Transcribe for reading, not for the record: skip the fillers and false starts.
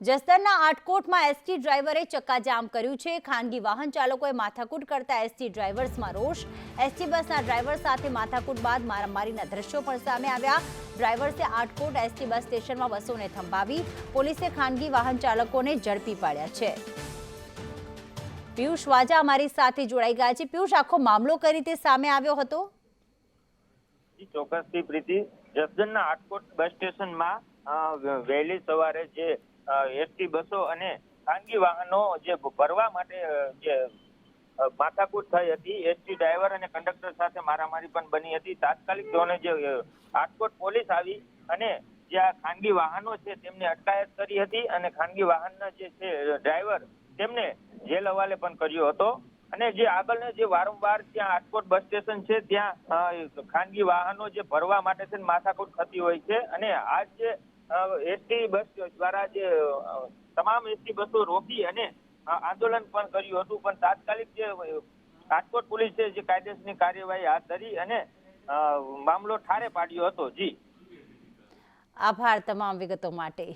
જસદણના આટકોટમાં ST ડ્રાઈવરે ચક્કાજામ કર્યું છે। ખાનગી વાહન ચાલકોએ માથાકૂટ કરતા એસટી ડ્રાઈવર્સમાં રોષ। એસટી બસના ડ્રાઈવર સાથે માથાકૂટ બાદ મારામારીના દ્રશ્યો પણ સામે આવ્યા। ડ્રાઈવર્સે આટકોટ એસટી બસ સ્ટેશનમાં બસોને થંભાવી। પોલીસે ખાનગી વાહન ચાલકોને ઝડપી પાડ્યા છે। પિયુષ વાજા અમારી સાથે જોડાઈ ગયા છે। પિયુષ, આખો મામલો કઈ રીતે સામે આવ્યો હતો? ચોક્કસથી પ્રીતિ, જસદણના આટકોટ બસ સ્ટેશનમાં વહેલી સવારે જે એસટી બસો અને ખાનગી વાહનો જે ભરવા માટે જે માથાકૂટ થઈ હતી, એસટી ડ્રાઈવર અને કંડક્ટર સાથે મારામારી પણ બની હતી। તાત્કાલિક ધોરણે જે આટકોટ પોલીસ આવી અને જે આ ખાનગી વાહનો છે તેમને અટકાયત કરી હતી અને ખાનગી વાહનના જે છે ડ્રાઈવર તેમને જેલ હવાલે પણ કર્યો હતો। અને જે આગળને જે વારંવાર ત્યાં આટકોટ બસ સ્ટેશન છે ત્યાં ખાનગી વાહનો જે ભરવા માટે છે માથાકૂટ થતી હોય છે અને આજ જે એસટી બસ દ્વારા જે તમામ એસટી બસો રોકી અને આંદોલન પણ કર્યું હતું, પણ તાત્કાલિક જે રાજકોટ પોલીસે જે કાયદેસરની કાર્યવાહી હાથ ધરી અને મામલો ઠારે પાડ્યો હતો। જી, આભાર તમામ વિગતો માટે।